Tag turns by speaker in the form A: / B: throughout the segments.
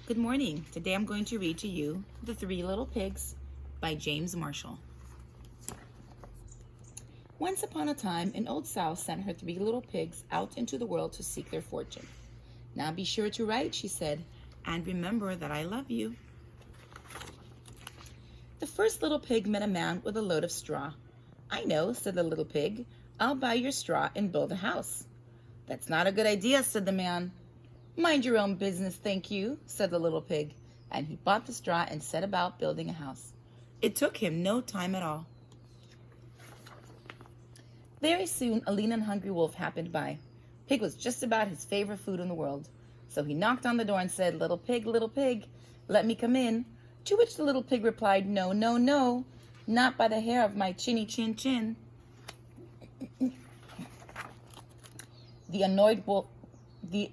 A: Good morning. Today I'm going to read to you The Three Little Pigs by James Marshall. Once upon a time, an old sow sent her three little pigs out into the world to seek their fortune. Now be sure to write, she said, and remember that I love you. The first little pig met a man with a load of straw. I know, said the little pig. I'll buy your straw and build a house. That's not a good idea, said the man. Mind your own business, thank you, said the little pig, and he bought the straw and set about building a house. It took him no time at all. Very soon, a lean and hungry wolf happened by. Pig was just about his favorite food in the world. So he knocked on the door and said, little pig, let me come in. To which the little pig replied, no, no, no, not by the hair of my chinny chin chin.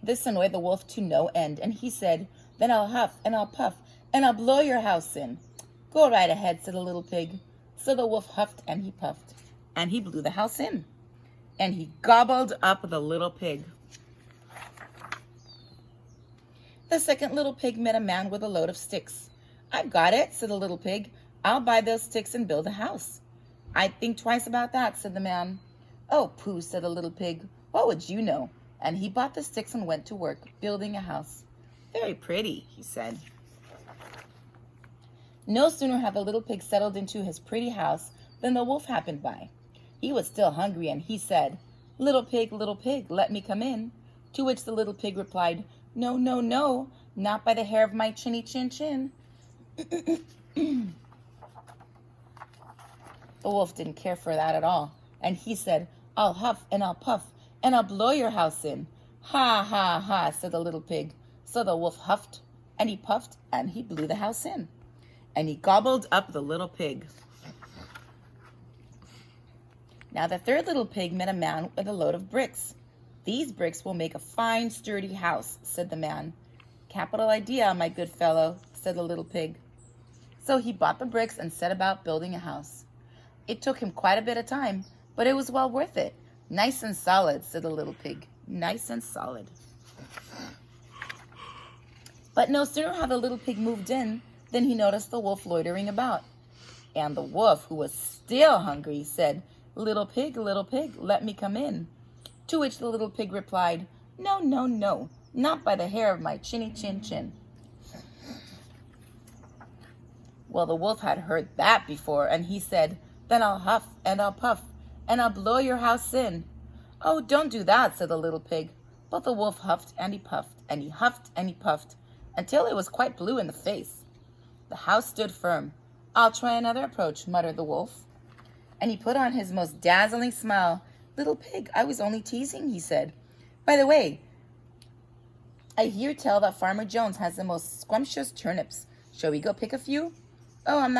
A: This annoyed the wolf to no end, and he said, then I'll huff and I'll puff and I'll blow your house in. Go right ahead, said the little pig. So the wolf huffed and he puffed, and he blew the house in, and he gobbled up the little pig. The second little pig met a man with a load of sticks. I've got it, said the little pig. I'll buy those sticks and build a house. I'd think twice about that, said the man. Oh, pooh, said the little pig. What would you know? And he bought the sticks and went to work, building a house. Very pretty, he said. No sooner had the little pig settled into his pretty house than the wolf happened by. He was still hungry, and he said, little pig, let me come in. To which the little pig replied, no, no, no, not by the hair of my chinny chin chin. The wolf didn't care for that at all, and he said, I'll huff and I'll puff and I'll blow your house in. Ha, ha, ha, said the little pig. So the wolf huffed and he puffed and he blew the house in, and he gobbled up the little pig. Now the third little pig met a man with a load of bricks. These bricks will make a fine, sturdy house, said the man. Capital idea, my good fellow, said the little pig. So he bought the bricks and set about building a house. It took him quite a bit of time, but it was well worth it. Nice and solid, said the little pig. Nice and solid. But no sooner had the little pig moved in than he noticed the wolf loitering about. And the wolf, who was still hungry, said, little pig, let me come in. To which the little pig replied, no, no, no, not by the hair of my chinny chin chin. Well, the wolf had heard that before, and he said, then I'll huff and I'll puff and I'll blow your house in. Oh, don't do that, said the little pig. But the wolf huffed and he puffed, and he huffed and he puffed, until it was quite blue in the face. The house stood firm. I'll try another approach, muttered the wolf. And he put on his most dazzling smile. Little pig, I was only teasing, he said. By the way, I hear tell that Farmer Jones has the most scrumptious turnips. Shall we go pick a few? Oh, I'm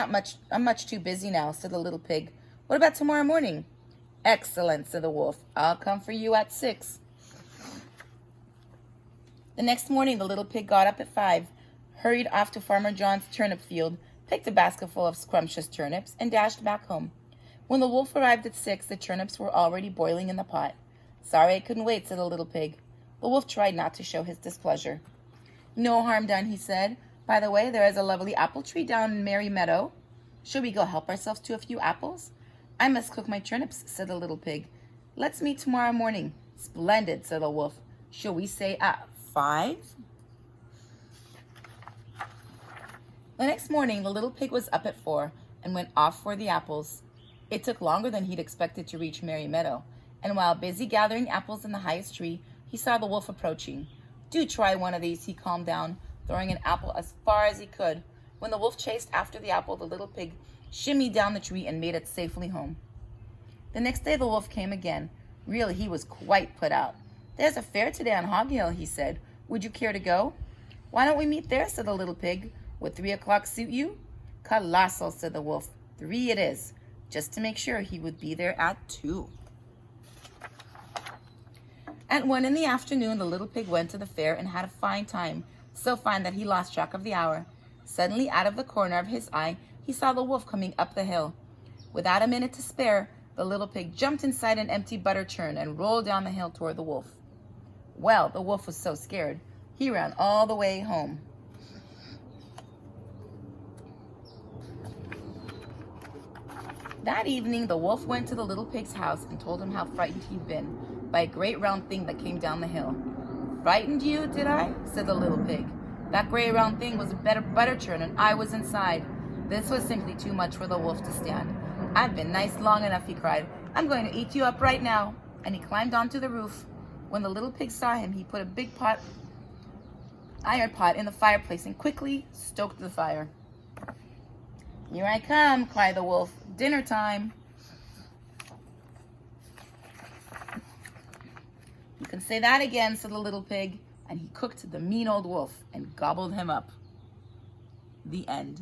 A: much too busy now, said the little pig. What about tomorrow morning? Excellent, said the wolf. I'll come for you at 6. The next morning, the little pig got up at 5, hurried off to Farmer John's turnip field, picked a basketful of scrumptious turnips, and dashed back home. When the wolf arrived at 6, the turnips were already boiling in the pot. Sorry I couldn't wait, said the little pig. The wolf tried not to show his displeasure. No harm done, he said. By the way, there is a lovely apple tree down in Merry Meadow. Shall we go help ourselves to a few apples? I must cook my turnips, said the little pig. Let's meet tomorrow morning. Splendid, said the wolf. Shall we say at 5? The next morning, the little pig was up at 4 and went off for the apples. It took longer than he'd expected to reach Merry Meadow, and while busy gathering apples in the highest tree, he saw the wolf approaching. Do try one of these, he calmed down, throwing an apple as far as he could. When the wolf chased after the apple, the little pig shimmied down the tree and made it safely home. The next day the wolf came again. Really, he was quite put out. There's a fair today on Hog Hill, he said. Would you care to go? Why don't we meet there, said the little pig. Would 3 o'clock suit you? Colossal, said the wolf. 3 it is, just to make sure he would be there at 2. At 1 in the afternoon, the little pig went to the fair and had a fine time, so fine that he lost track of the hour. Suddenly, out of the corner of his eye, he saw the wolf coming up the hill. Without a minute to spare, the little pig jumped inside an empty butter churn and rolled down the hill toward the wolf. Well, the wolf was so scared, he ran all the way home. That evening, the wolf went to the little pig's house and told him how frightened he'd been by a great round thing that came down the hill. "Frightened you, did I?" said the little pig. "That great round thing was a butter churn and I was inside." This was simply too much for the wolf to stand. "I've been nice long enough," he cried. "I'm going to eat you up right now." And he climbed onto the roof. When the little pig saw him, he put a big iron pot in the fireplace and quickly stoked the fire. "Here I come," cried the wolf. "Dinner time." "You can say that again," said the little pig, and he cooked the mean old wolf and gobbled him up. The end.